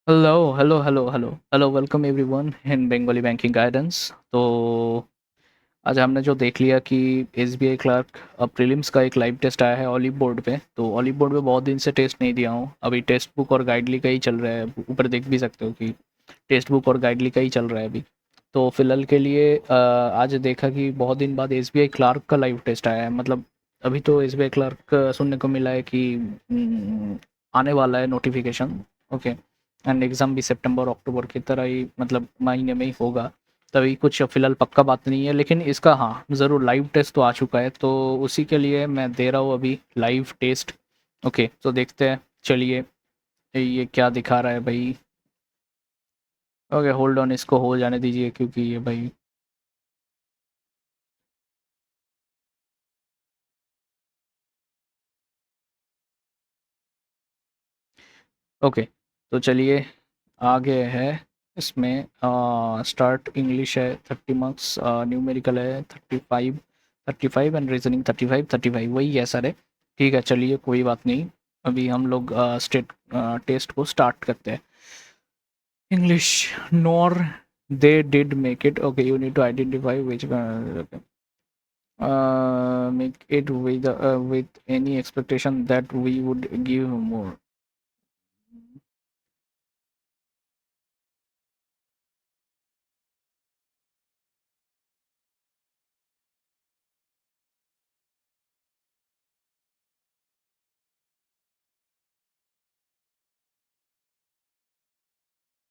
Hello welcome everyone in Bengali banking guidance. तो आज हमने जो देख लिया कि एसबीआई क्लर्क प्रीलिम्स का एक लाइव टेस्ट आया है ऑलिव बोर्ड पे। तो ऑलिव बोर्ड पे बहुत दिन से टेस्ट नहीं दिया हूँ, अभी टेस्ट बुक और गाइडली का ही चल रहा है। ऊपर देख भी सकते हो कि टेस्ट बुक और गाइडली का ही चल रहा है अभी। तो फिलहाल के लिए आज देखा कि बहुत दिन बाद एसबीआई क्लर्क का लाइव टेस्ट आया है। मतलब अभी तो एसबीआई क्लर्क सुनने को मिला है कि आने वाला है नोटिफिकेशन। ओके। एंड एग्ज़ाम भी सितंबर अक्टूबर की तरह ही मतलब महीने में ही होगा। तभी कुछ फ़िलहाल पक्का बात नहीं है, लेकिन इसका हाँ ज़रूर लाइव टेस्ट तो आ चुका है, तो उसी के लिए मैं दे रहा हूँ अभी लाइव टेस्ट। ओके, तो देखते हैं। चलिए, ये क्या दिखा रहा है भाई। ओके, होल्ड ऑन, इसको हो जाने दीजिए क्योंकि ये भाई। ओके, तो चलिए आगे है। इसमें स्टार्ट इंग्लिश है 30 मार्क्स, न्यूमेरिकल है 35, 35 एंड रीजनिंग 35, 35 वही है सर है। ठीक है, चलिए कोई बात नहीं। अभी हम लोग स्टेट टेस्ट को स्टार्ट करते हैं। English, nor they did make it. Okay, you need to identify which make it with any expectation that we would give more.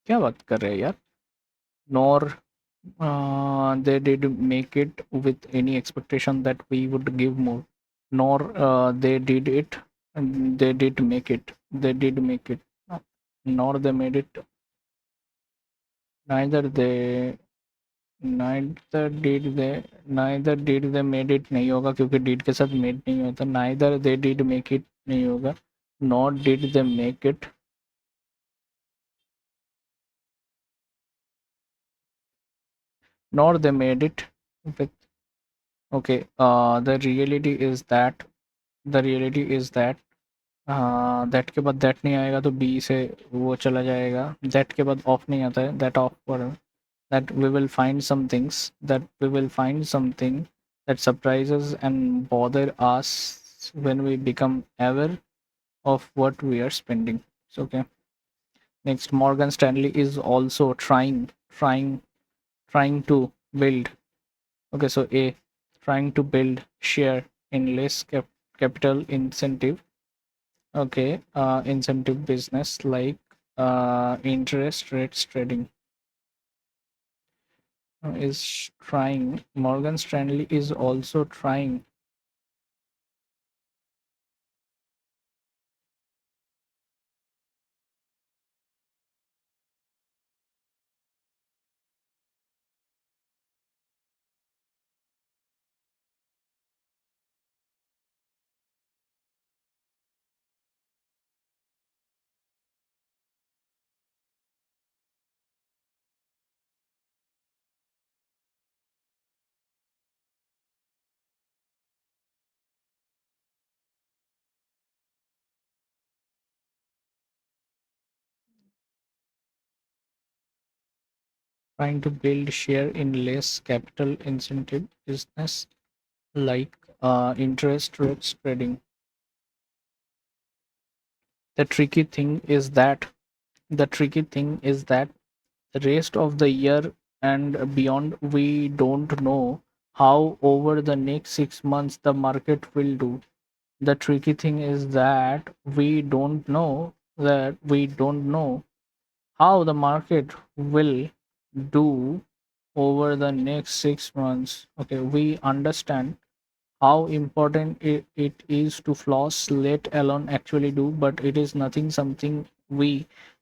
क्या बात कर रहे हैं यार। Nor they did make it with any expectation that we would give more. Nor they did it, and they did make it. They did make it. Nor they made it. Neither they neither did they made it नहीं होगा क्योंकि did के साथ made नहीं होता। Neither they did make it नहीं होगा। Nor did they make it. Nor they made it with. Okay, the reality is that that के बाद दैट नहीं आएगा तो बी से वो चला जाएगा। दैट के बाद ऑफ नहीं आता है, दैट ऑफ पर। That we will find some things, that we will find something that surprises and bother us when we become aware of what we are spending. So, okay. Next, Morgan Stanley is also trying to build. Okay, so A, trying to build share in less capital incentive. Okay, incentive business like interest rates trading is trying. Morgan Stanley is also trying. Trying to build share in less capital incentive business like interest rates trading. The tricky thing is that the tricky thing is that the rest of the year and beyond we don't know how over the next 6 months the market will do. The tricky thing is that we don't know how the market will do over the next 6 months. Okay, we understand how important it is to floss, let alone actually do, but it is nothing something we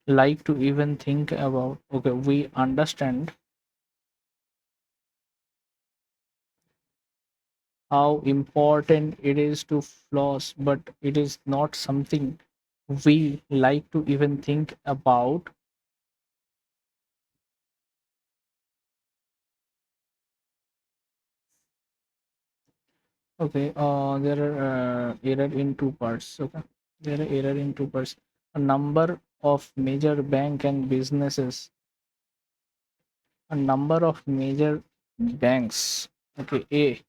like to even think about. Okay, we understand how important it is to floss, but it is not something we like to even think about. Okay, there are error in two parts. Okay, there are error in two parts. A number of major bank and businesses. A number of major banks, okay, A,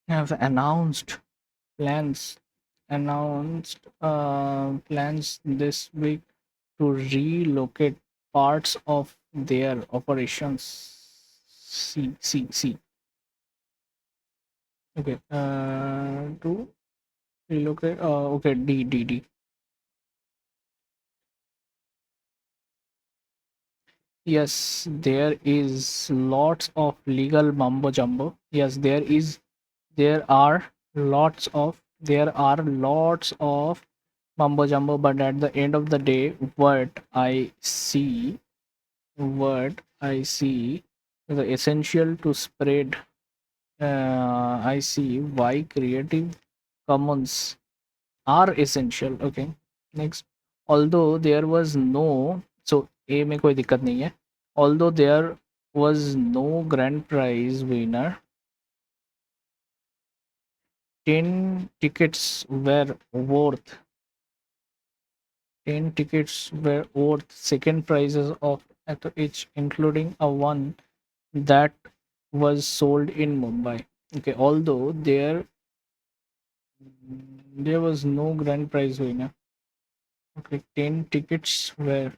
have plans plans this week to relocate parts of their operations. C. Okay. To relocate. Okay. D. Yes, there is lots of legal mumbo jumbo. Yes, there are lots of mumbo jumbo, but at the end of the day, what I see, the essential to spread. I see why Creative Commons are essential. Okay, next. Although there was no, so A में कोई दिक्कत नहीं है. Although there was no grand prize winner, 10 tickets were worth 10 tickets were worth second prizes of at each, including a one that was sold in Mumbai. Okay, although there was no grand prize winner. Okay, 10 tickets were.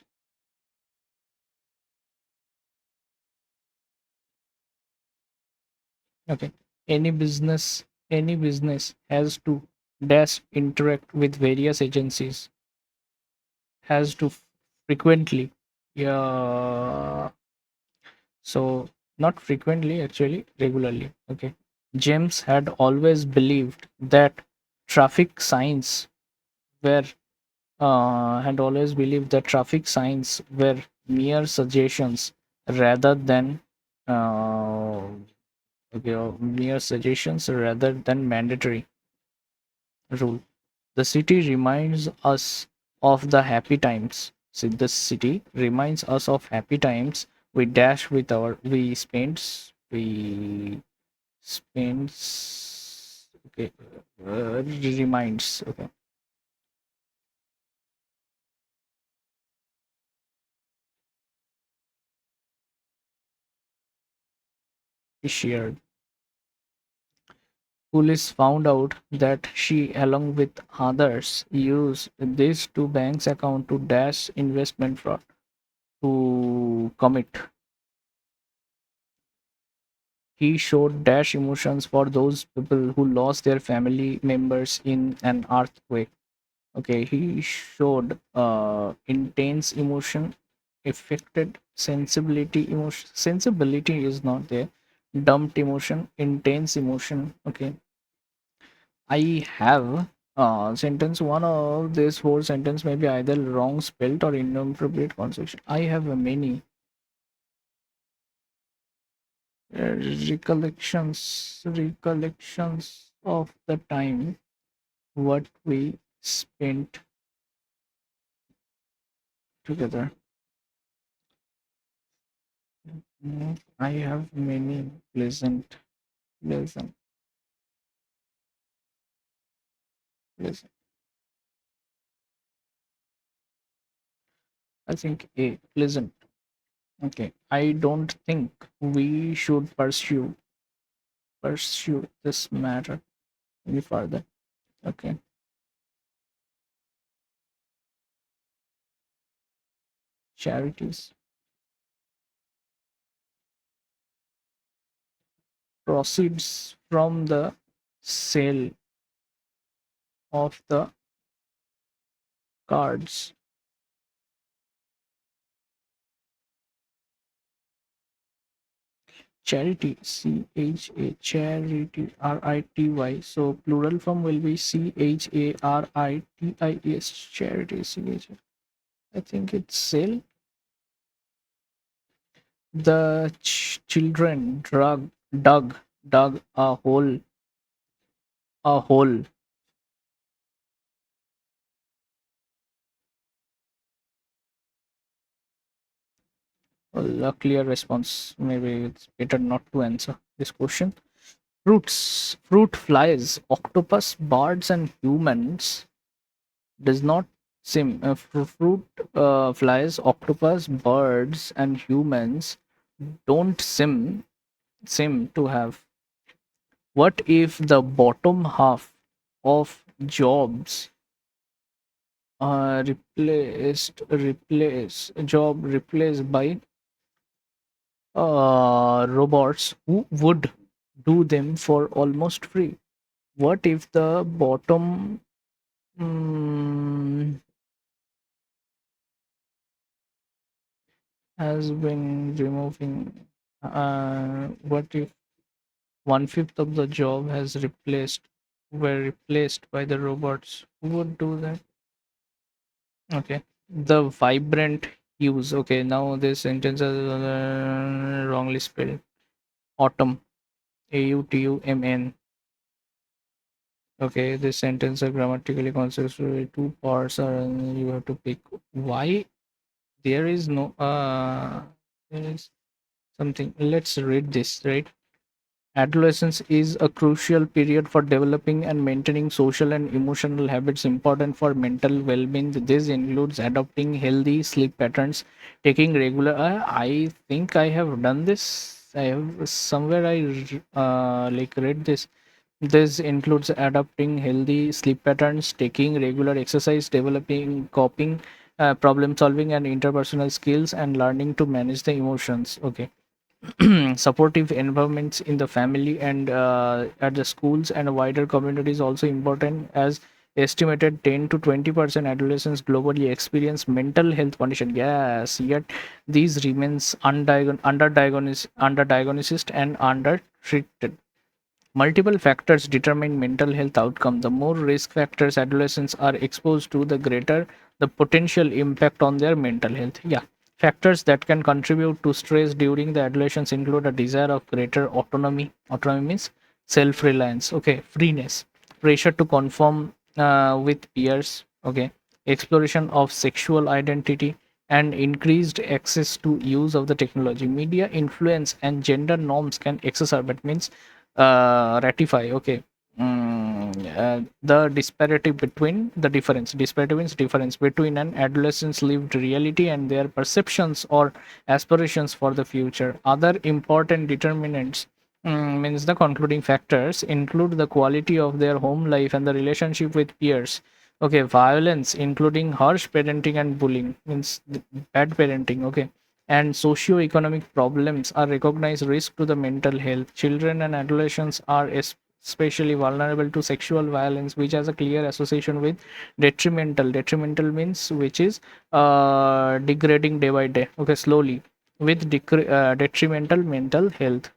Okay, any business has to dash interact with various agencies, has to frequently. Yeah, so not frequently, actually regularly. Okay, James traffic signs were had always believed that traffic signs were mere suggestions rather than uh, mandatory rule. The city reminds us of the happy times. See, the city reminds us of happy times. We dash with our we spends okay reminds. Okay, shared. Police found out that she, along with others, used these two banks' account to dash investment fraud to commit. He showed dash emotions for those people who lost their family members in an earthquake. Okay, he showed intense emotion, affected sensibility emotion. Sensibility is not there. Dumped emotion, intense emotion. Okay, I have sentence one of this whole sentence may be either wrong spelt or inappropriate construction. I have many recollections of the time what we spent together. I have many pleasant, pleasant. I think a pleasant. Okay. I don't think we should pursue this matter any further. Okay. Charities. Proceeds from the sale of the cards. Charity, charity, so plural form will be charities, charity, I think it's sale. The children dug a hole. Well, a clear response. Maybe it's better not to answer this question. Fruit flies, octopus, birds, and humans does not seem fruit, flies, octopus, birds, and humans don't seem to have. What if the bottom half of jobs are replaced by robots who would do them for almost free? What if the bottom mm, has been removing? What if one-fifth of the job has replaced were replaced by the robots? Who would do that? Okay. The vibrant hues. Okay, now this sentence is wrongly spelled. Autumn. AUTUMN. Okay, this sentence are grammatically consists of two parts are and you have to pick. Why there is no there is something. Let's read this, right? Adolescence is a crucial period for developing and maintaining social and emotional habits important for mental well being. This includes adopting healthy sleep patterns, taking regular. I think I have done this. I have somewhere like read this. This includes adopting healthy sleep patterns, taking regular exercise, developing coping, problem solving, and interpersonal skills, and learning to manage the emotions. Okay. Supportive environments in the family and at the schools and wider community is also important, as estimated 10 to 20% adolescents globally experience mental health condition. Yes, yet these remains underdiagnosed and undertreated. Multiple factors determine mental health outcome. The more risk factors adolescents are exposed to, the greater the potential impact on their mental health. Yeah. Factors that can contribute to stress during the adolescence include a desire of greater autonomy. Autonomy means self-reliance. Okay. Freeness. Pressure to conform with peers. Okay. Exploration of sexual identity and increased access to use of the technology. Media influence and gender norms can exacerbate means ratify. Okay. The disparity between the difference. Disparity means difference between an adolescent's lived reality and their perceptions or aspirations for the future. Other important determinants means the concluding factors include the quality of their home life and the relationship with peers. Okay, violence, including harsh parenting and bullying, means bad parenting. Okay, and socio-economic problems are recognized risk to the mental health. Children and adolescents are especially vulnerable to sexual violence, which has a clear association with detrimental. Detrimental means which is degrading day by day. Okay, slowly with detrimental mental health.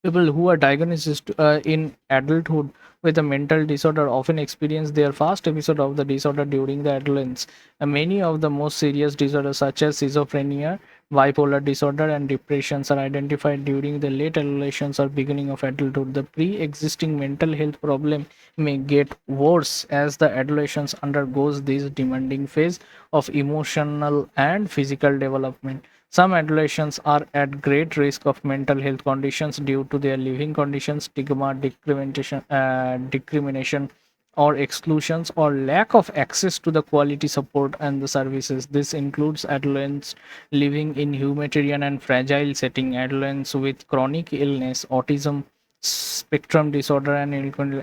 People who are diagnosed in adulthood with a mental disorder often experience their first episode of the disorder during the adolescence. And many of the most serious disorders, such as schizophrenia, bipolar disorder, and depressions, are identified during the late adolescence or beginning of adulthood. The pre existing mental health problem may get worse as the adolescence undergoes this demanding phase of emotional and physical development. Some adolescents are at great risk of mental health conditions due to their living conditions, stigma, discrimination, or exclusions, or lack of access to the quality support and the services. This includes adolescents living in humanitarian and fragile setting, adolescents with chronic illness, autism spectrum disorder, and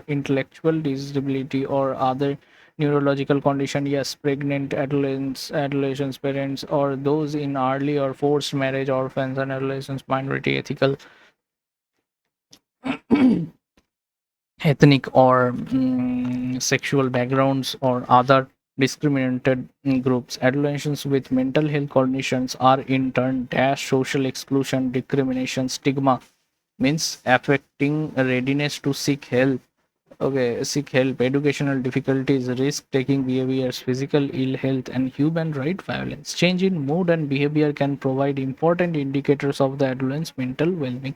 intellectual disability, or other neurological condition. Yes, pregnant adolescents, parents, or those in early or forced marriage, orphans and adolescents, minority, ethical, ethnic, or sexual backgrounds, or other discriminated groups. Adolescents with mental health conditions are in turn dash social exclusion, discrimination, stigma means affecting readiness to seek help. Okay, seek help, educational difficulties, risk taking behaviors, physical ill health, and human right violence. Change in mood and behavior can provide important indicators of the adolescent's mental well being.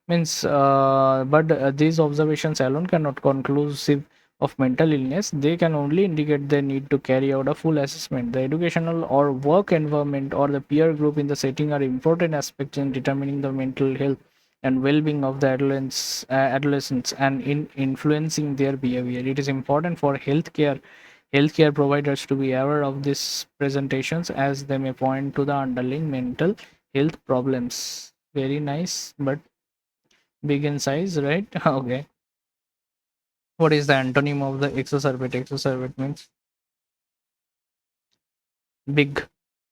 Means, but these observations alone cannot conclusive of mental illness. They can only indicate the need to carry out a full assessment. The educational or work environment or the peer group in the setting are important aspects in determining the mental health and well-being of the adolescents and in influencing their behavior. It is important for healthcare healthcare providers to be aware of these presentations as they may point to the underlying mental health problems. Very nice, but big in size, right? Okay. What is the antonym of the exacerbate? Exacerbate means big,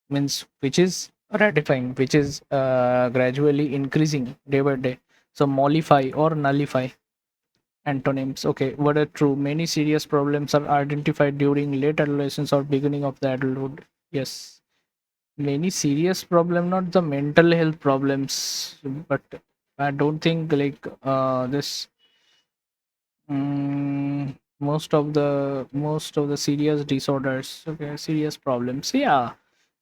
means which is ratifying, which is gradually increasing day by day. So mollify or nullify. Antonyms. Okay, what are true? Many serious problems are identified during late adolescence or beginning of the adulthood. Yes, many serious problem, not the mental health problems, but I don't think like this. Most of the serious disorders, okay, serious problems. Yeah,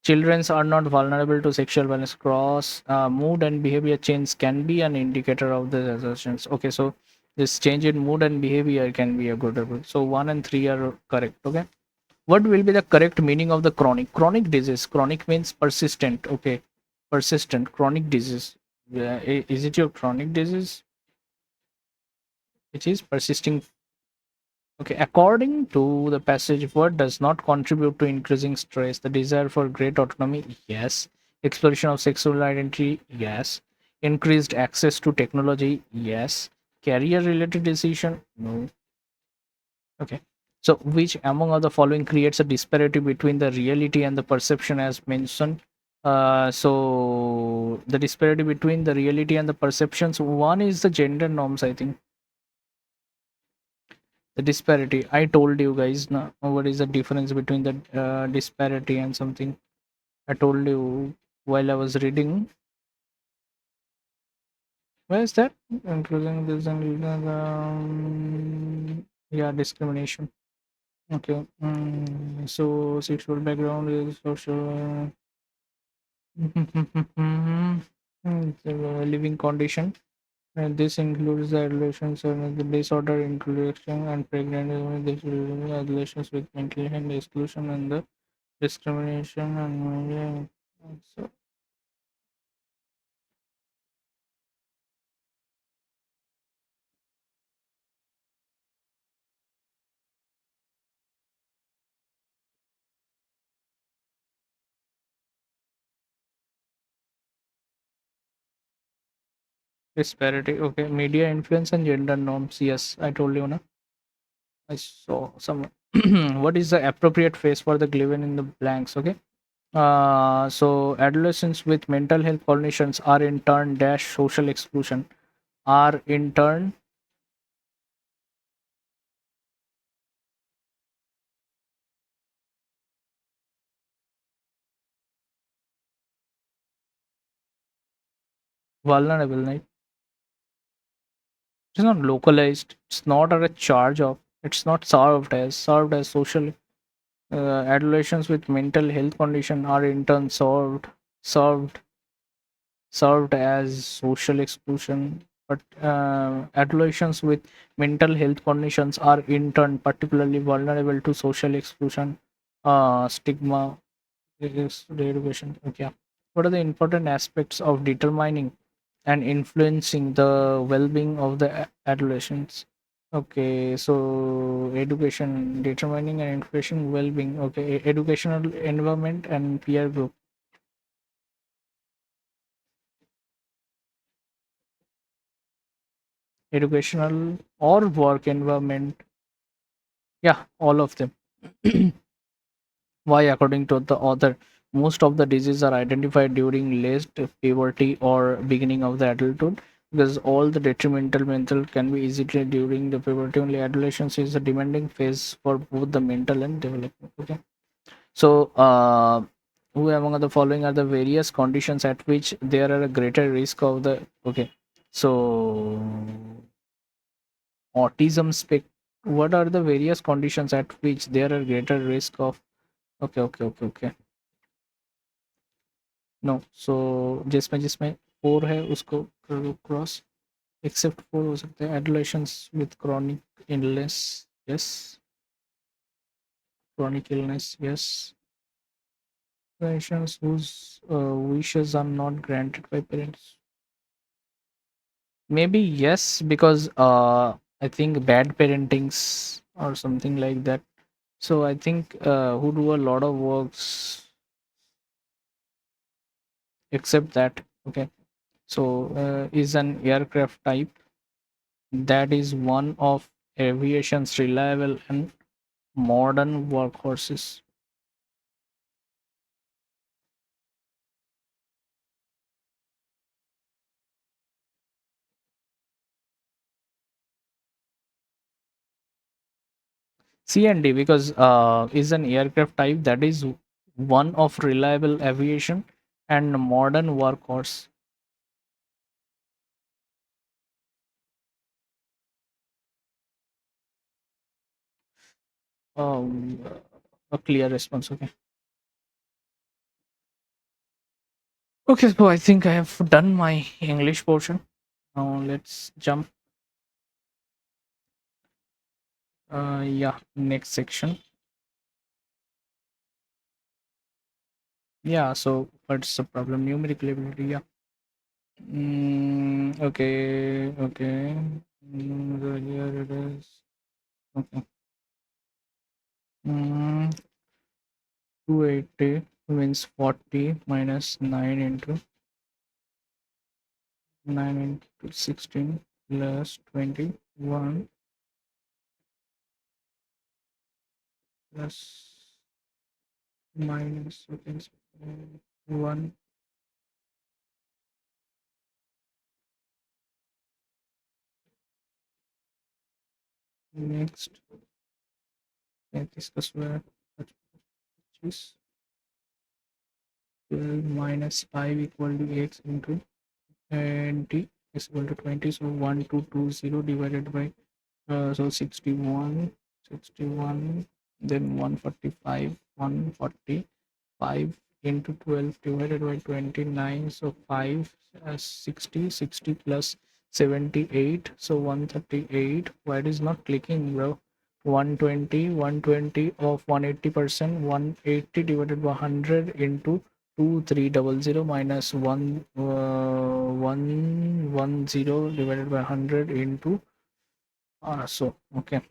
childrens are not vulnerable to sexual violence. Cross mood and behavior change can be an indicator of the assertions. Okay, so this change in mood and behavior can be a good. So 1 and 3 are correct. Okay, what will be the correct meaning of the chronic? Chronic disease. Chronic means persistent. Okay, persistent chronic disease. Yeah, is it your chronic disease which is persisting? Okay, according to the passage, what does not contribute to increasing stress? The desire for great autonomy, yes. Exploration of sexual identity, yes. Increased access to technology, yes. Career related decision, no. Okay. So, which among other following creates a disparity between the reality and the perception as mentioned? So, the disparity between the reality and the perceptions, one is the gender norms, I think. The disparity, I told you guys now what is the difference between the disparity and something. I told you while I was reading. Where is that? Including this and yeah, discrimination. Okay. So sexual background is social. It's a living condition. And this includes the adolescence and the disorder inclusion and pregnancy, this adolescents with mental health exclusion and the discrimination and so disparity. Okay, media influence and gender norms. Yes, I told you na. I saw some. What is the appropriate phase for the given in the blanks? Okay. So adolescents with mental health conditions are in turn dash social exclusion. Are in turn vulnerable. Right? It's not localized. It's not at a charge of. It's not served as social. Adolescents with mental health condition are in turn served served as social exclusion, but adolescents with mental health conditions are in turn particularly vulnerable to social exclusion, stigma, education. Okay. What are the important aspects of determining and influencing the well-being of the adolescents? Okay, so education, determining and influencing well-being. Okay, educational environment and peer group. Educational or work environment. Yeah, all of them. Why, according to the author, most of the diseases are identified during late puberty or beginning of the adulthood, because all the detrimental mental can be easily during the puberty. Only adolescence is a demanding phase for both the mental and development. Okay. So, who among the following are the various conditions at which there are a greater risk of the okay. So autism spec. What are the various conditions at which there are greater risk of? Okay. No so जिसमें 4 है उसको cross accept 4 हो सकते हैं adolescents with chronic illness yes chronic illness yes patients whose wishes are not granted by parents, maybe yes because I think bad parentings or something like that. So I think who do a lot of works except that. Okay. So is an aircraft type that is one of aviation's reliable and modern workhorses. C and D, because is an aircraft type that is one of reliable aviation and modern workhorse. Um, a clear response. Okay. Okay, so I think I have done my English portion. Now let's jump. Yeah, next section. Yeah, so what's the problem? Numerical ability. Yeah. Okay, okay. So here it is. Okay. 280 means 40 minus 9 into 9 into 16 plus 21 plus minus okay, 1 next. Let's discuss where which is 12 minus 5 equal to x into 20 is equal to 20. So 1220 divided by so 61, 61, then 145, 145 into 12 divided by 29. So 5 60, 60 plus 78. So 138. Why it is not clicking, bro? 120, 120 of 180%, 180 divided by 100 into 2300 minus 110 divided by 100 into so okay.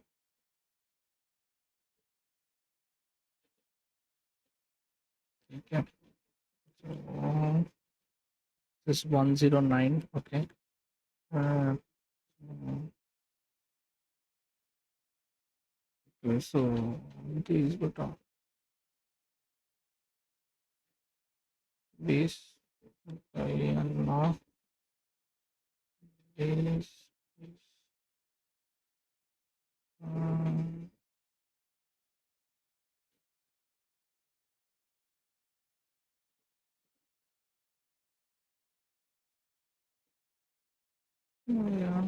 Okay. So this 109. Okay. Uh, okay. So it is but base. Okay. And now base. Um, yeah.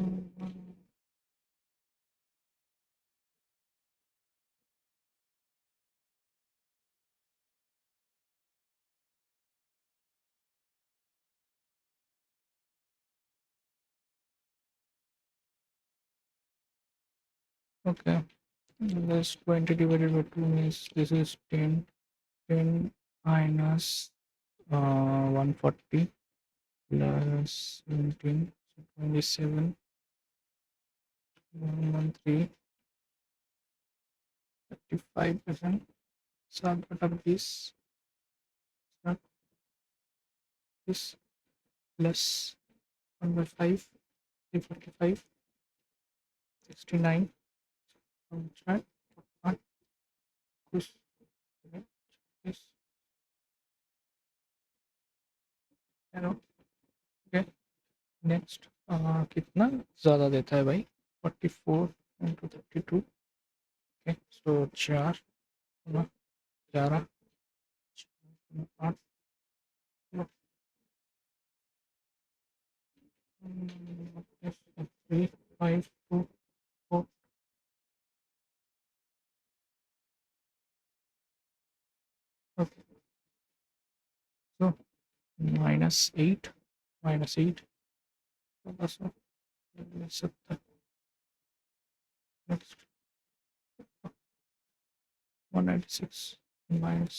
Okay. This 20 divided by 2 means this is 10. 10 minus 140 plus 17. So 27. 113. 35%. Sub of this. Sub this plus 1 by 5. 345. 69. Right? One, this, this, arrow. Okay. Next कितना ज़्यादा देता है भाई 44 into 32. Okay so 4 11 8 3 5 2 4. Okay so -8 -8 बस 70. Next 196 minus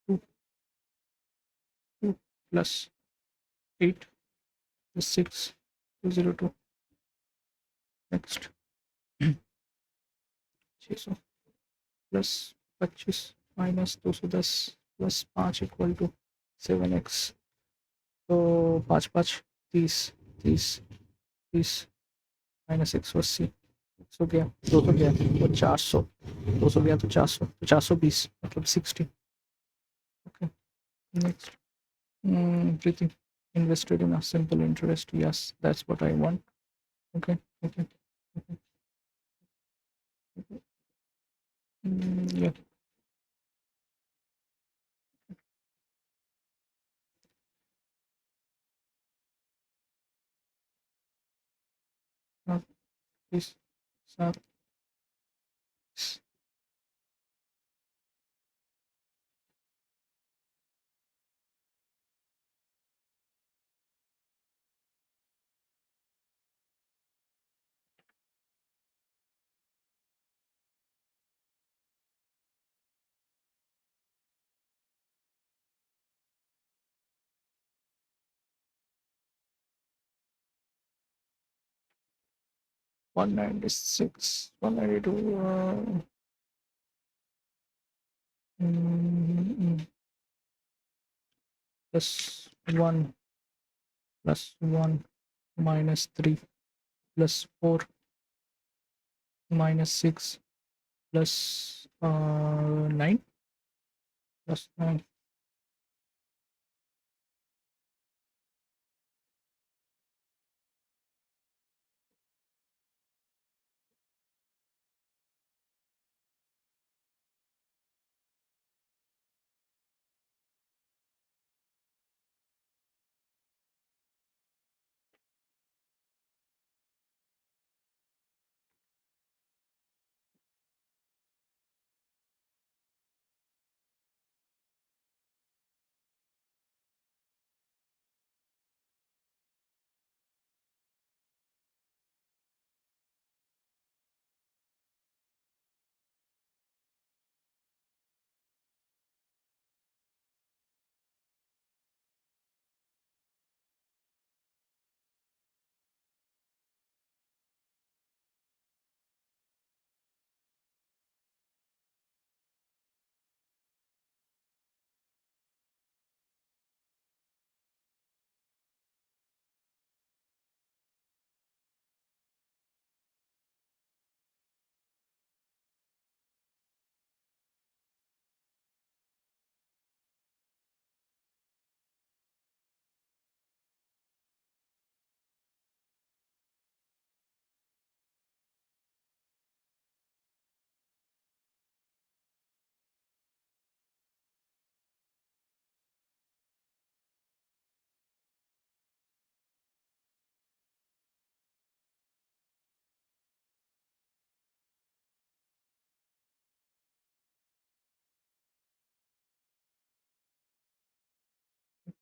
2 2 plus 8 is 6 202. Next 600 plus 25 minus 210 plus 5 equal to 7x। तो 5 5 30 30 30 minus 180 100 गया 200 गया तो 400 200 गया तो 400 तो 420 मतलब 60। Okay next Preeti invested in a simple interest, yes, that's what I want. Okay, okay, okay. Yeah, please, sir. 196 192 plus 1 plus 1 minus 3 plus 4 minus 6 plus 9 plus 9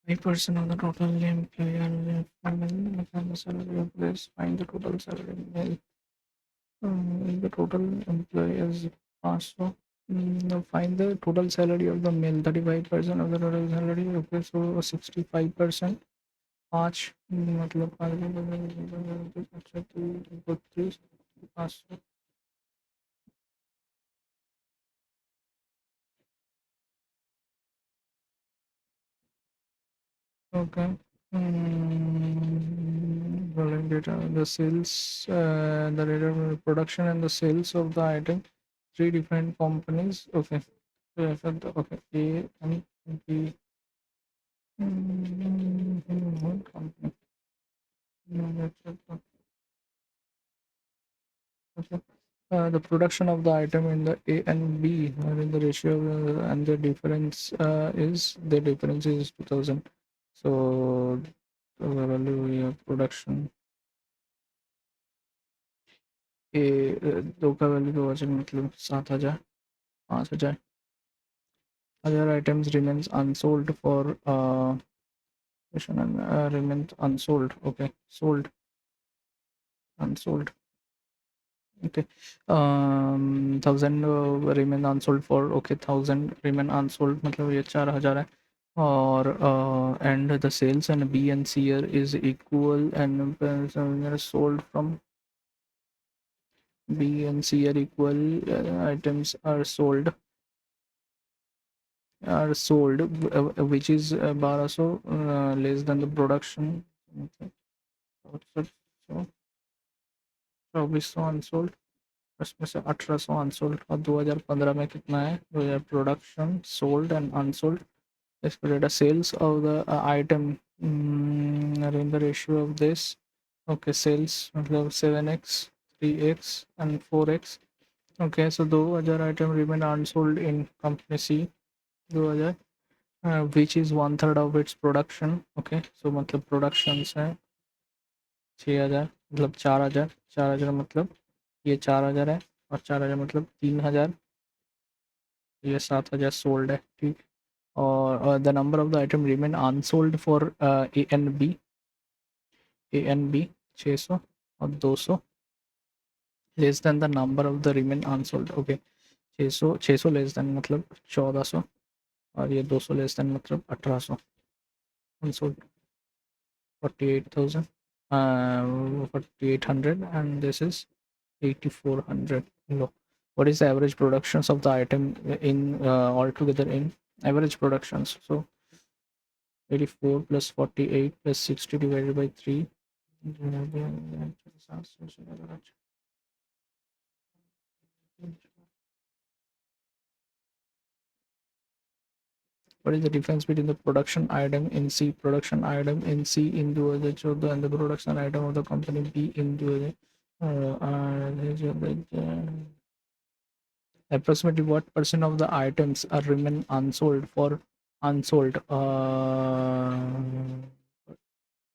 5% of the total employer find the salary of this, find the total salary male. If the total employees also find the total salary of the male 35% of the total salary. Okay, so 65% 5 मतलब 5 Okay. Volume data, the sales, the rate of production and the sales of the item, three different companies. Okay. Okay. A and B. One company. Okay. The production of the item in the A and B, in the ratio and the difference is 2000. So the value of production ए दो का value का वजन मतलब 7,000 5,000 other items remains unsold for remains unsold. Okay, sold unsold. Okay, 1,000 remain unsold for. Okay, 1,000 remain unsold मतलब ये 4,000 है और and the sales and B and C is equal and sold from B and C are equal, items are sold, which is 1200 less than the production, मतलब so 2400 unsold, उसमें से 1800 unsold, और 2015 में कितना है, 2000 प्रोडक्शन सोल्ड एंड अनसोल्ड, इसका data sales of the item in the ratio of this. Okay, sales मतलब 7x 3x and 4x. Okay, so 2000 item remain unsold in company C, 2000, which is 1/3 of its production. Okay, so मतलब productions है 6000, मतलब 4000, 4000 मतलब ये 4000 है, और 4000 मतलब 3000, ये 7000 सोल्ड है, ठीक। और the number of the item remain unsold for A and B 600 और 200 less than the number of the remain unsold. Okay, 600 less than मतलब 1400, और ये 200 लेस देन मतलब 1800 unsold, 48,000, 4800, and this is 8400. Low. What is the average productions of the item in altogether in average productions? So 84 plus 48 plus 60 divided by 3. What is the difference between the production item in C, in 2014, and the production item of the company B in 2014? Approximately what percent of the items are remain unsold for unsold?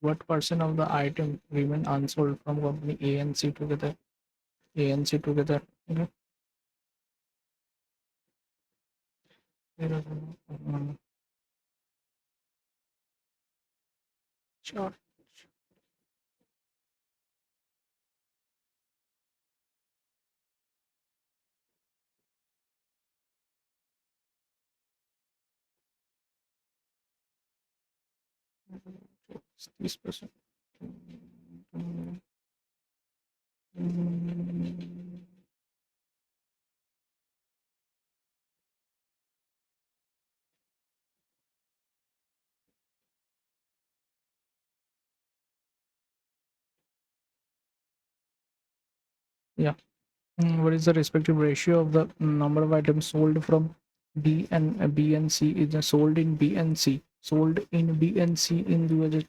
What percent of the item remain unsold from company A and C together? A and C together. Okay. Sure. This person. Yeah. What is the respective ratio of the number of items sold from B and C is sold in B and C? Sold in B and C in the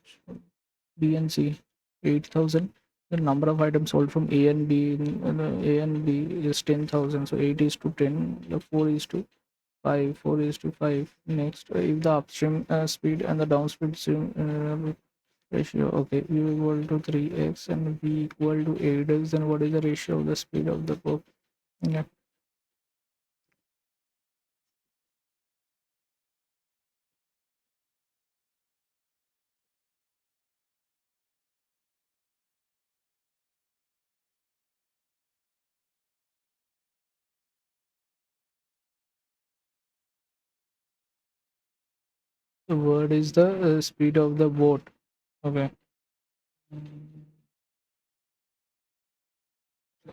B and C 8,000. The number of items sold from A and B A and B is 10,000. So 8 is to 10. The 4 is to 5. 4 is to 5. Next, if the upstream speed and the downstream ratio, okay, U equal to 3x and V equal to 8x, then what is the ratio of the speed of the curve? Yeah. The word is the speed of the boat. Okay.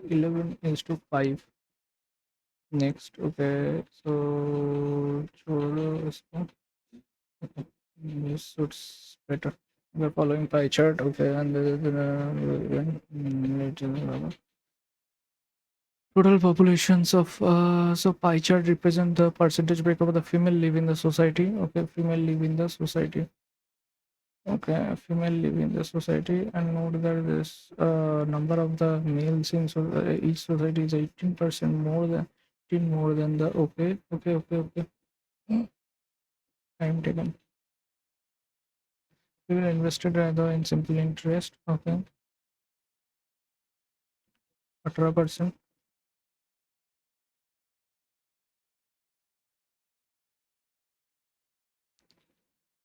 11 is to 5. Next, okay. So, okay. This suits better. We're following pie chart. Okay, and total populations of so pie chart represent the percentage breakup of the female live in the society. Okay, female live in the society. Okay, female live in the society, and note that this number of the males in each society is 18% more than 18 more than the okay. Time taken. We will invested rather in simple interest. Okay, 18%.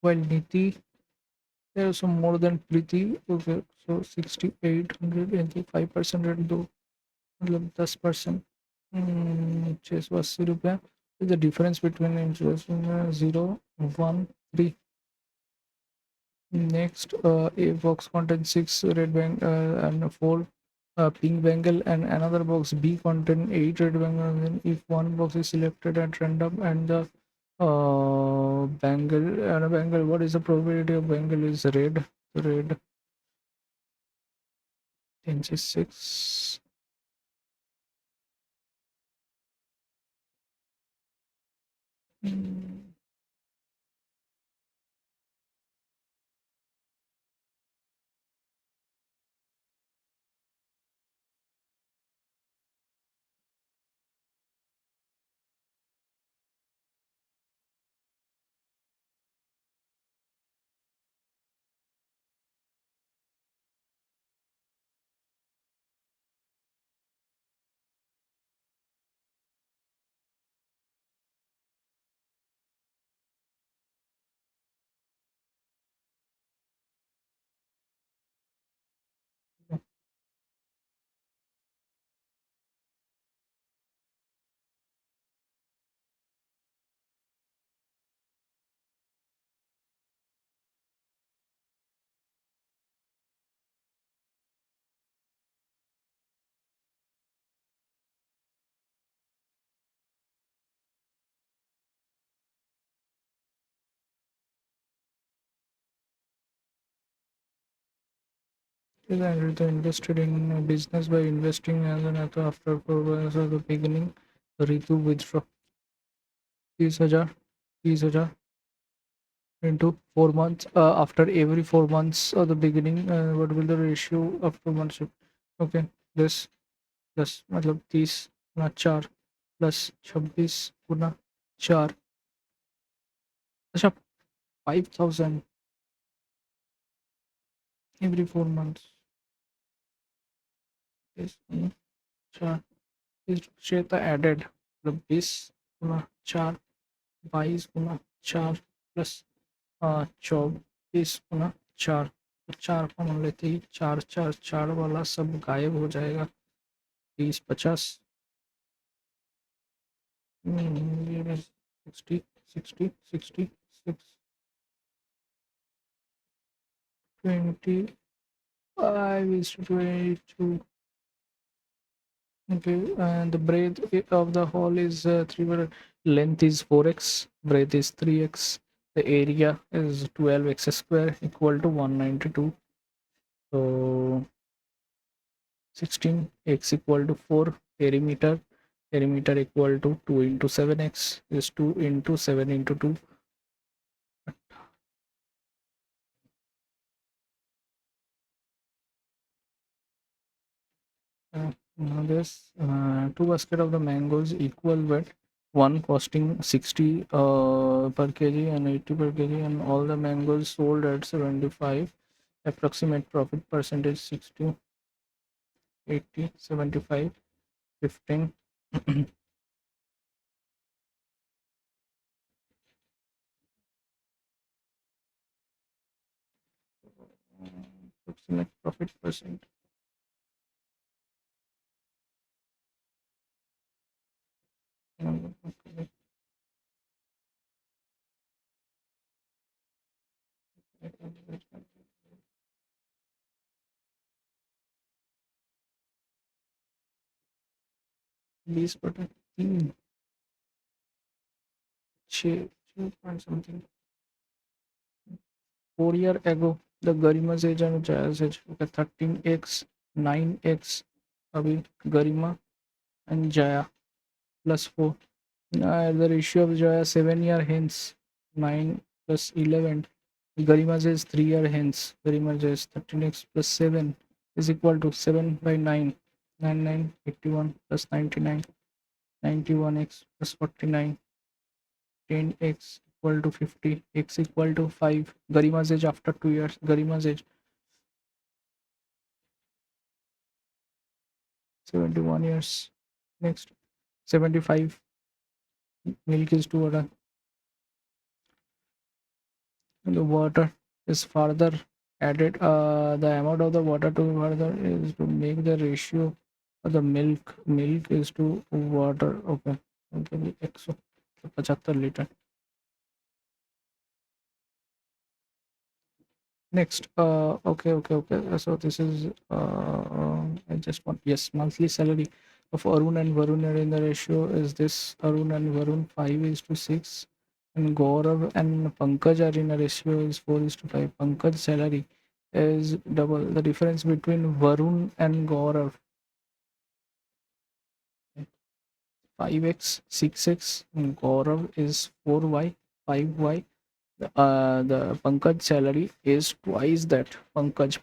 While Niti, there is some more than Preeti. Okay, so 6,800 into 5% rate do मतलब 10%. 680 रुपया. The difference between interest 0, 1, 3. Next, a box contains 6 red bank and 4 pink Bengal and another box B contain 8 red Bengal. And then if one box is selected at random and the Bengal, what is the probability of Bengal is red? Red 10 6. Hmm. Is Andrew invested in a business by investing as an after progress of the beginning? Ritu withdraw 30,000 30,000 into 4 months. After every 4 months of the beginning, what will the ratio after months? Okay, this plus मतलब 30 गुना 4 plus 26 गुना 4. अच्छा 5,000 every 4 months. This 4 is Shweta added the 20 Guna 4 22 Guna 4 plus 24 गुना 4. 4 का मान लेते ही 4 वाला सब गायब हो जाएगा. 30 50 60 60 66 25 is to 22. Okay, and the breadth of the hole is 3. Length is 4x, breadth is 3x. The area is 12x square equal to 192. So 16x equal to 4. Perimeter equal to 2 into 7x is 2 into 7 into 2. Now there's 2 baskets of the mangoes equal weight, one costing 60 per kg and 80 per kg, and all the mangoes sold at 75. Approximate profit percentage 60, 80, 75, 15. Approximate profit percent. Okay. 20/3 6 point something. 4 year ago the Garima's age and Jaya's age. Okay, 13x 9x अभी गरिमा and Jaya plus 4. The ratio of Jaya 7 year hence 9 plus 11. Garima says 3 year hence. Garima says 13x plus 7 is equal to 7 by 9. 9 81 plus 99. 91x plus 49. 10x equal to 50. X equal to 5. Garima's age after 2 years. Garima's age 71 years. Next 75. Milk is 2 water. The water is further added. The amount of the water to further is to make the ratio of the milk is to water. Okay, okay, 175 litre. Next, okay. So this is I just want, yes, monthly salary of Arun and Varun are in the ratio is this. Arun and Varun 5:6, and Gaurav and Pankaj are in a ratio is 4:5. Pankaj salary is double. The difference between Varun and Gaurav 5x 6x, and Gaurav is 4y 5y. The Pankaj salary is twice that. Pankaj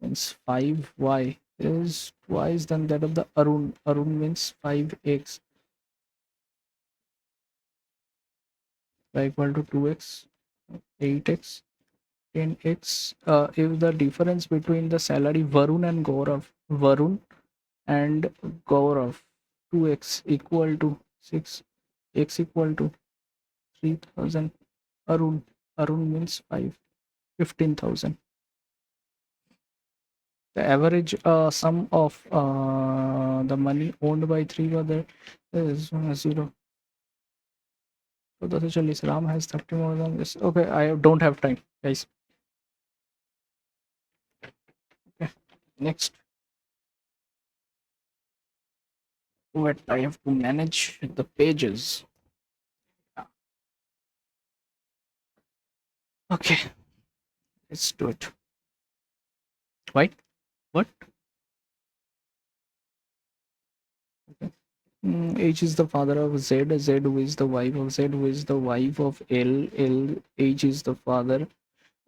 means 5y is twice than that of the Arun. Arun means 5x, equal to 2x, 8x, 10x. If the difference between the salary Varun and Gaurav, 2x equal to 6, x equal to 3,000. Arun means 15,000. The average sum of the money owned by three brother is 0. So the Chalis Ram has 30 more than this. Okay, I don't have time, guys. Okay, next. Wait, I have to manage the pages. Yeah. Okay, let's do it. Right? What? Okay. H is the father of Z. Z who is the wife of Z, who is the wife of L. L. H is the father.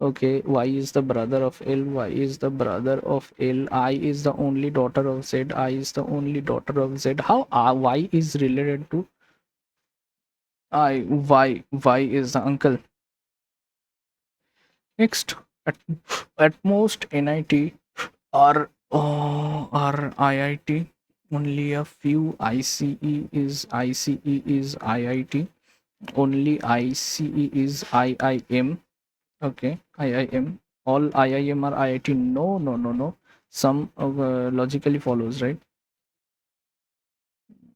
Okay, Y is the brother of L. Y is the brother of L. I is the only daughter of Z. I is the only daughter of Z. How Y is related to I? Y is the uncle. Next, at most NIT or IIT. Only a few ICE is IIT. Only ICE is IIM. Okay, IIM. All IIM are IIT. No. Some logically follows, right?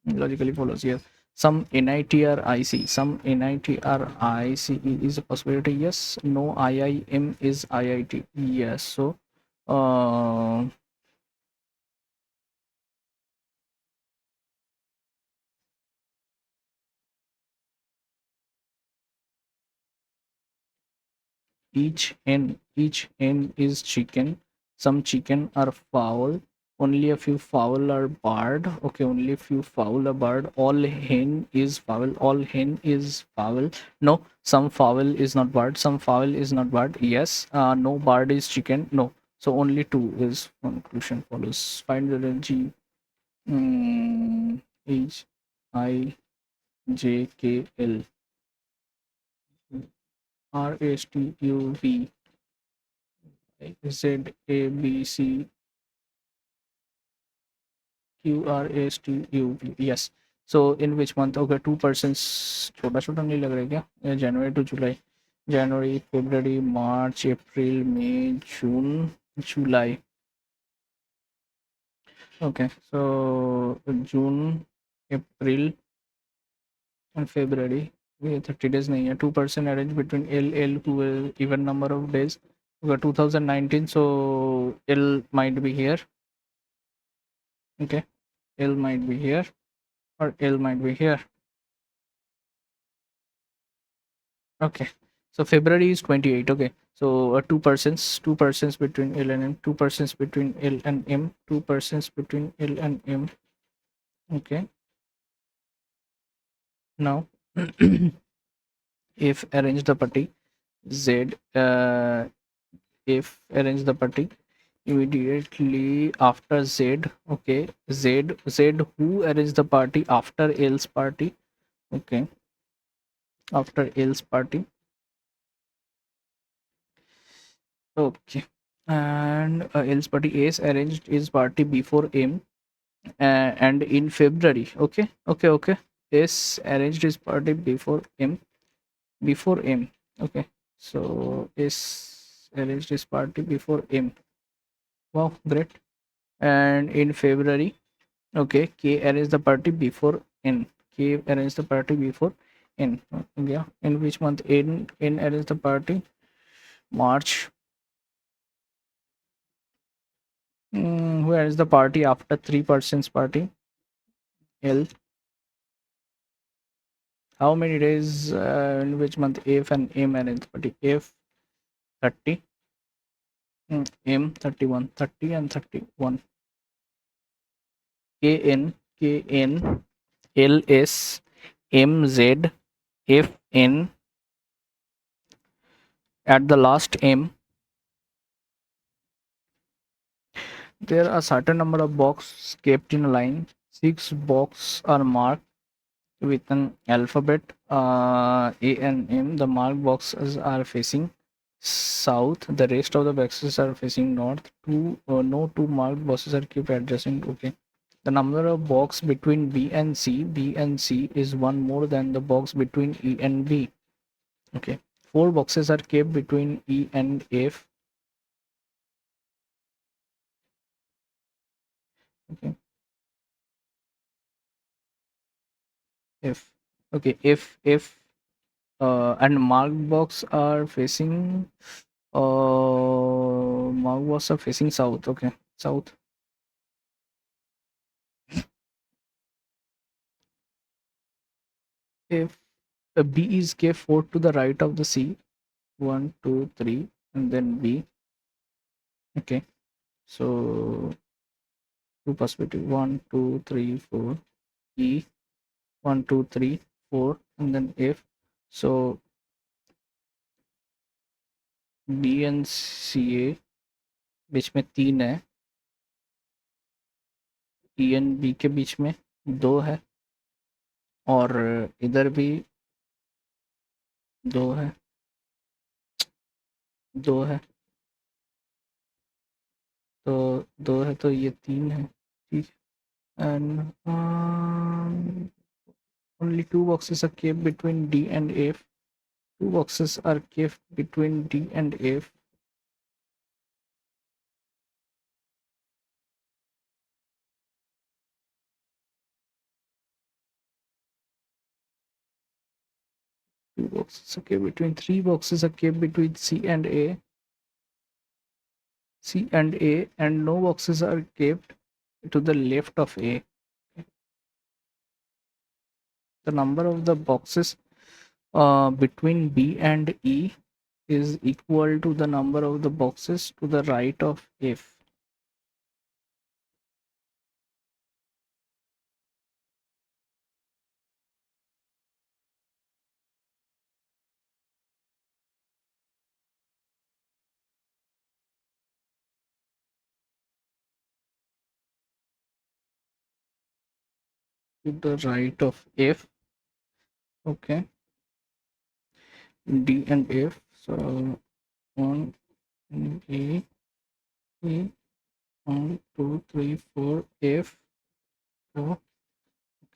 Logically follows, yes. Some NIT are IC. Some NIT are ICE is a possibility. Yes. No, IIM is IIT. Yes. So, uh, each hen is chicken. Some chicken are fowl. Only a few fowl are bird. Okay, only a few fowl are bird. All hen is fowl. All hen is fowl. No, some fowl is not bird. Some fowl is not bird. Yes. No bird is chicken. No. So only two is conclusion follows. Find the G. H I J K L R S T U V Z A B C QRSTU. Yes. So in which month? Okay, 2%. छोटा छोटा नहीं लग रहा है क्या? January to July. January, February, March, April, May, June, July. Okay, so June, April, and February. ये 30 days नहीं है. 2% arranged between L to even number of days. Okay, 2019. So L might be here. Okay, L might be here, or L might be here. Okay, so February is 28. Okay, so 2% between L and M, 2% between L and M, 2% between L and M. Okay, now if arrange the party Z, if arrange the party immediately after Z. Okay, Z who arrange the party after L's party. Okay, after L's party. Okay, and L's party is arranged his party before M, and in February. Okay, is arranged his party before M. Okay, so is arranged his party before M. Wow, great. And in February, okay, K arranged the party before N. K arranged the party before N. Yeah, in which month N arranged the party? March. Where is the party after 3% party? L. How many days in which month F and M and in party? F 30, M 31, 30 and 31. KN, KN, LS, MZ, FN. At the last M, there are certain number of boxes kept in a line. 6 boxes are marked with an alphabet A and M. The marked boxes are facing south. The rest of the boxes are facing north. No two marked boxes are kept adjacent. Okay. The number of box between B and C is one more than the box between E and B. Okay. 4 boxes are kept between E and F. Okay. F. Okay. F and marked box are facing marked box are facing south. Okay. South. If B is kept 4 to the right of the C, 1, 2, 3, and then B. Okay. So two perspective 1, 2, 3, 4. E 1, 2, 3, 4, and then F. So B and CA बीच में 3 है, E and B के बीच में 2 है, और इधर भी 2 है, 2 है, तो 2 है, तो ये 3 है. ठीक. And only 2 boxes are kept between D and F. 2 boxes are kept between D and F. Two boxes are kept between 3 boxes are kept between C and A. C and A, and no boxes are kept to the left of A. The number of the boxes between B and E is equal to the number of the boxes to the right of F. To the right of F. Okay. D and F. So 1, A, E, 1, 2, 3, 4, F, 4.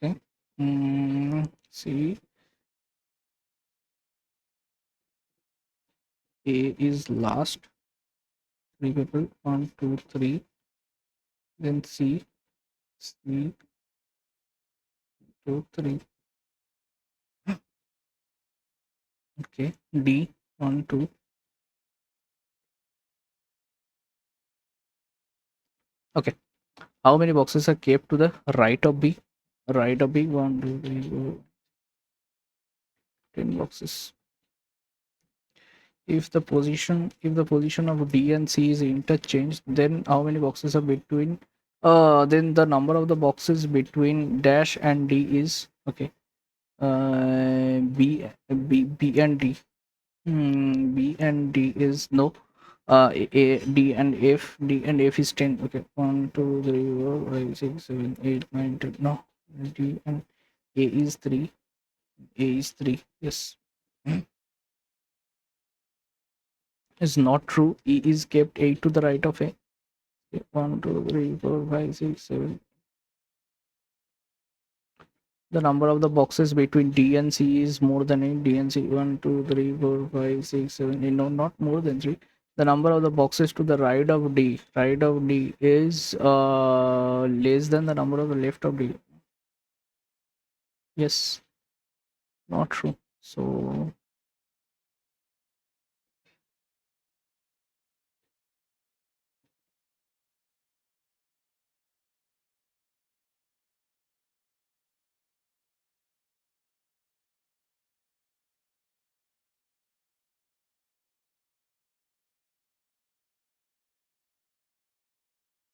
Okay. C, A is last. 3 people. 1, 2, 3. Then C, 2, 3. Okay. D, 1, 2. Okay. How many boxes are kept to the right of B? Right of B, 1, 2, 3, 4, 10 boxes. If the position of D and C is interchanged, then how many boxes are between? Then the number of the boxes between dash and D is okay. B and D. B and D is no. D and F. D and F is 10. Okay. 1, 2, 3, 4, 5, 6, 7, 8, 9, 10. No. D and A is 3. A is 3. Yes. Is not true. E is kept 8 to the right of A. 1, 2, 3, 4, 5, 6, 7. The number of the boxes between D and C is more than 8. D and C 1, 2, 3, 4, 5, 6, 7. No, not more than 3. The number of the boxes to the right of D is less than the number of the left of D. Yes, not true. So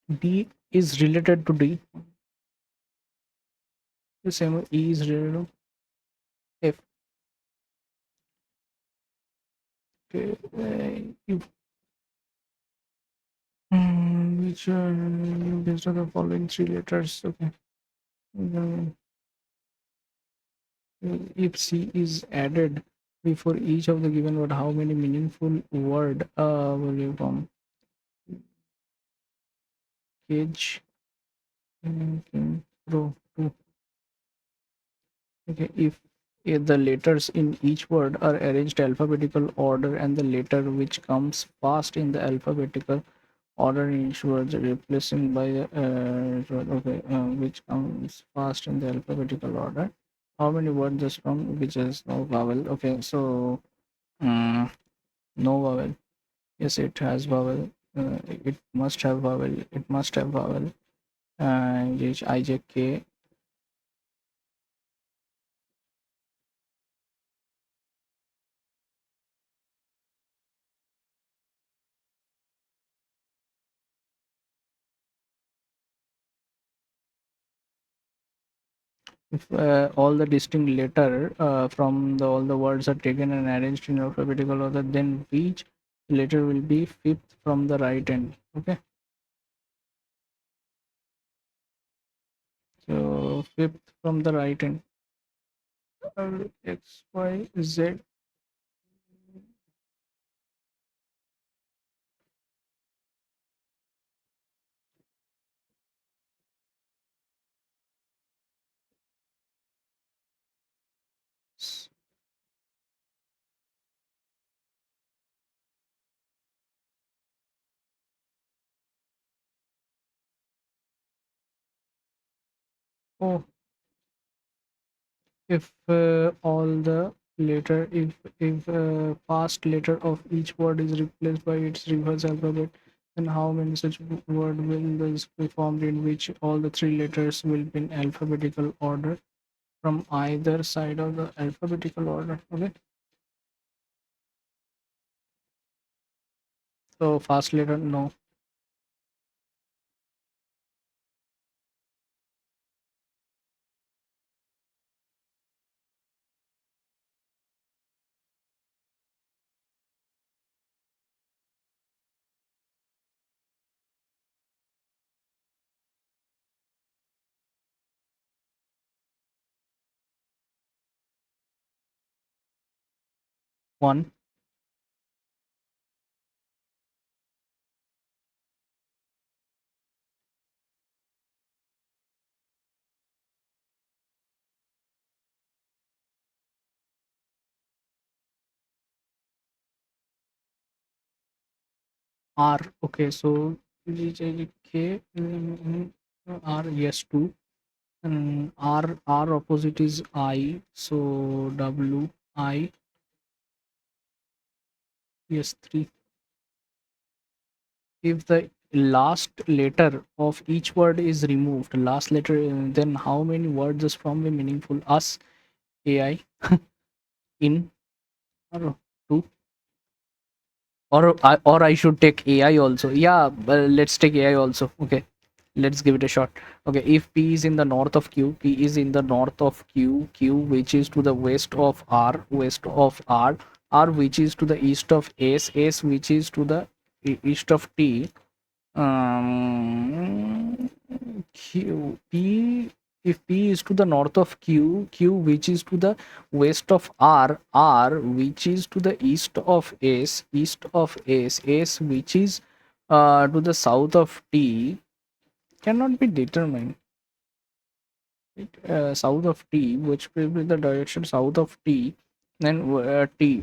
D is related to D. The same E is related to F. Okay. If, which based on the following three letters. Okay. Um, if C is added before each of the given word, how many meaningful word will you from cage? Okay. Row two. Okay, if the letters in each word are arranged alphabetical order and the letter which comes first in the alphabetical order in each word replacing by the which comes first in the alphabetical order, how many words is from which is no vowel? Okay, so no vowel. Yes, it has vowel. It must have vowel. It must have vowel. H I J K. If all the distinct letter from all the words are taken and arranged in alphabetical order, then which letter will be fifth from the right end? Okay, so fifth from the right end. X, Y, Z. Oh, if all the letter, if past letter of each word is replaced by its reverse alphabet, then how many such word will this be formed in which all the three letters will be in alphabetical order from either side of the alphabetical order? Okay, so fast letter no. One. R. Okay, so K, R, yes, two. And R opposite is I, so W, I, yes, three. If the last letter of each word is removed, last letter, then how many words is from the meaningful? Us, AI, in, or two, or I should take AI also. Yeah, let's take AI also. Okay, let's give it a shot. Okay, if P is in the north of Q, P is in the north of Q, Q which is to the west of R, west of R, R which is to the east of S, S which is to the east of T. Q, P, if P is to the north of Q, Q which is to the west of R, R which is to the east of S, east of S, S which is to the south of T, cannot be determined. South of T, which will be the direction south of T, then T,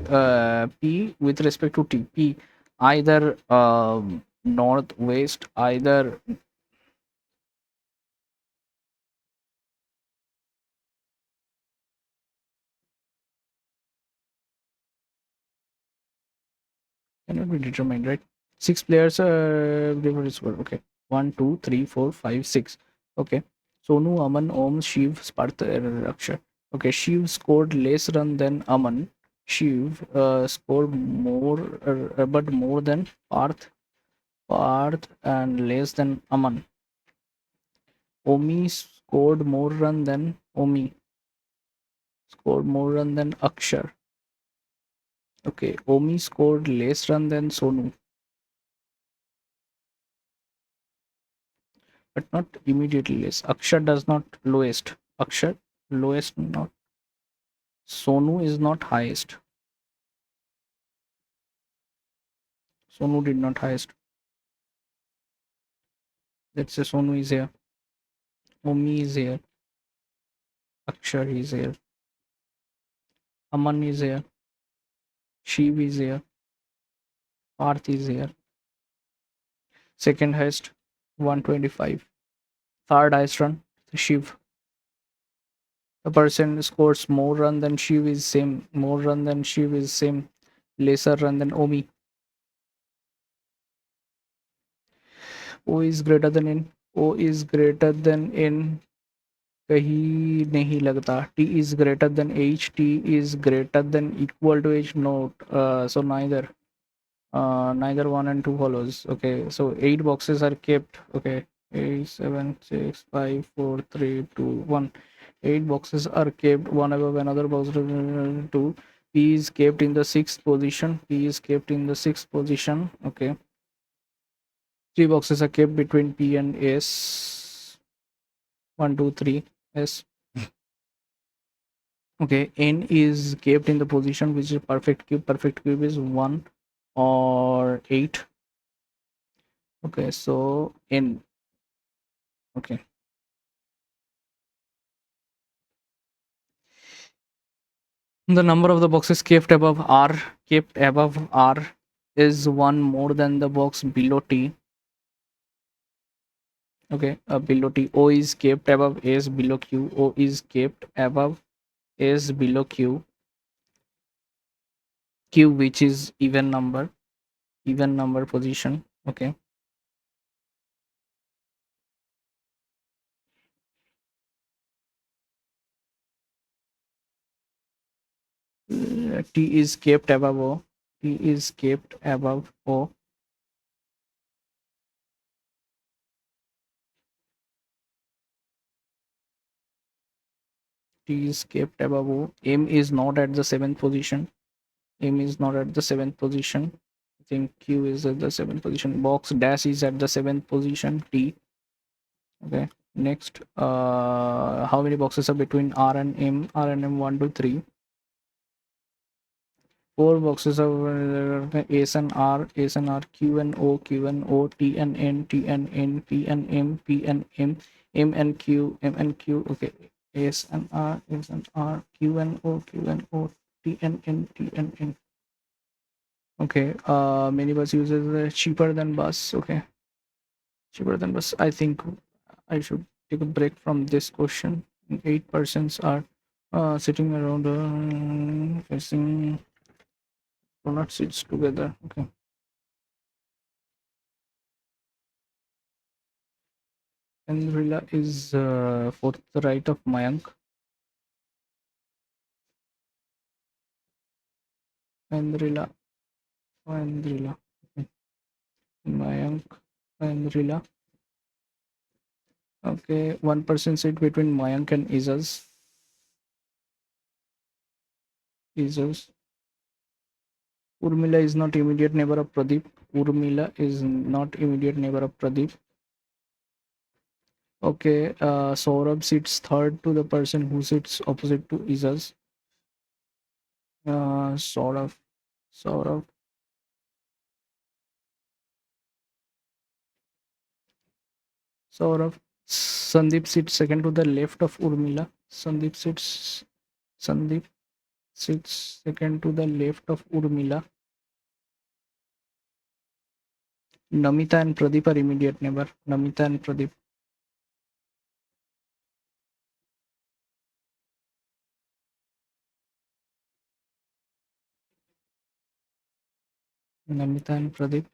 P with respect to T, P either northwest, either cannot be determined, right? Six players before this world. Okay, one, two, three, four, five, six. Okay, Sonu, Aman, Om, Shiv, Sparth, Raksha. Okay, Shiv scored less run than Aman. Shiv scored more, but more than Parth. Parth and less than Aman. Omi scored more run than Omi. Scored more run than Akshar. Okay, Omi scored less run than Sonu, but not immediately less. Akshar does not lowest. Akshar lowest not. Sonu is not highest. Sonu did not highest. Let's say Sonu is here. Omi is here. Akshar is here. Aman is here. Shiv is here. Parth is here. Second highest, 125. Third highest run, Shiv. The person scores more run than Shiv is same. More run than Shiv is same. Lesser run than Omi. O is greater than N. O is greater than N. कहीं नहीं लगता. T is greater than H. T is greater than equal to H. No. So neither. Neither 1 and 2 follows. Okay, so 8 boxes are kept. Okay, 8 7 6 5 4 3 2 1. 8 boxes are kept one above another box. 2. P is kept in the 6th position. P is kept in the 6th position. Okay, 3 boxes are kept between P and S. 1 2 3 S. Okay, N is kept in the position which is perfect cube. Perfect cube is 1 or 8. Okay, so N. Okay, the number of the boxes kept above R is one more than the box below T. Okay, below T. O is kept above S below Q. O is kept above S below Q. Q, which is even number position. Okay. T is kept above O. T is kept above O. T is kept above O. M is not at the 7th position. M is not at the 7th position. I think Q is at the 7th position. Box dash is at the 7th position. T. Okay. Next, how many boxes are between R and M? R and M 1 2 3. 4 boxes are S and R, S and R, Q and O, Q and O, T and N, T and N, P and M, P and M, M and Q, M and Q. Okay. S and R, S and R, Q and O, Q and O, T and N, T and N. Okay. Minibus uses cheaper than bus. Okay. Cheaper than bus. I think I should take a break from this question. 8 persons are sitting around facing donut seats together. Okay. Andrila is for the right of Mayank. Andrila. Andrila. Okay. Mayank. Andrila. Okay. One person sit between Mayank and Izaz. Izaz. Urmila is not immediate neighbor of Pradeep. Urmila is not immediate neighbor of Pradeep. Okay, Saurabh sits third to the person who sits opposite to Izaz. Saurabh, Saurabh, Saurabh. Sandeep sits second to the left of Urmila. Sandeep sits second to the left of Urmila. Namita and Pradeep are immediate neighbor. Namita and Pradeep. Namita and Pradeep.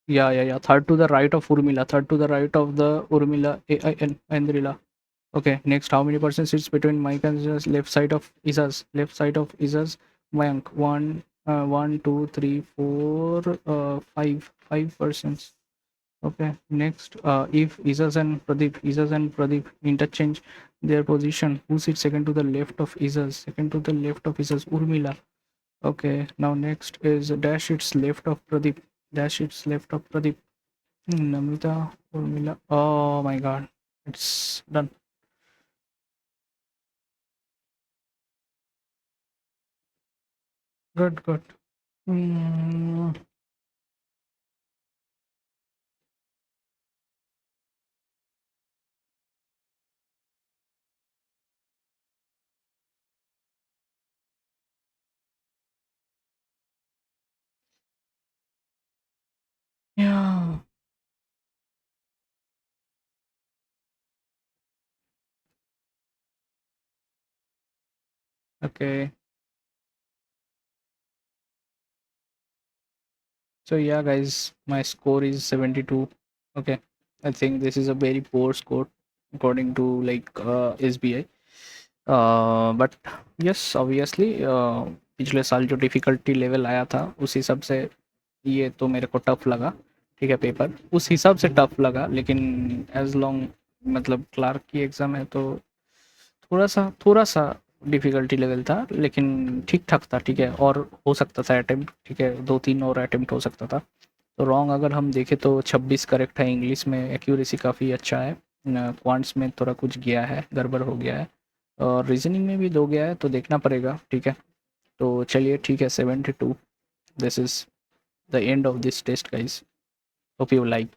Yeah. Third to the right of Urmila. Third to the right of the Urmila. Andrila. Okay. Next, how many percent sits between Mike and Isa's left side of Isa's? Left side of Isa's Mayank. One, two, three, four, five. 5%. Okay. Next, if Isas and Pradeep interchange their position, who sits second to the left of Isas? Second to the left of Isas, Urmila. Okay. Now next is dash its left of Pradeep. Dash its left of Pradeep. Namita, Urmila. Oh my God, it's done. Good, good. Mm, yeah. Okay. So yeah, guys, my score is 72. Okay. I think this is a very poor score according to like SBI. But yes obviously पिछले साल जो difficulty level आया था उस हिसाब से ये तो मेरे को टफ लगा। ठीक है, पेपर उस हिसाब से टफ लगा, लेकिन एज लॉन्ग मतलब क्लार्क की एग्ज़ाम है तो थोड़ा सा डिफ़िकल्टी लेवल था, लेकिन ठीक ठाक था। ठीक है, और हो सकता था अटेम्प्ट, ठीक है, दो तीन और अटेम्प्ट हो सकता था। तो रॉन्ग अगर हम देखें तो 26 करेक्ट है। इंग्लिश में एक्यूरेसी काफ़ी अच्छा है। क्वांट्स में थोड़ा कुछ गया है, गड़बड़ हो गया है, और रीजनिंग में भी दो गया है, तो देखना पड़ेगा। ठीक है, तो चलिए ठीक है, 72। This is the end of this test guys. Hope you like,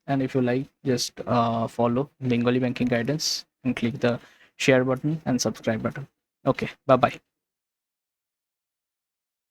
and if you like, just follow Bengali banking guidance and click the share button and subscribe button. Okay, bye bye.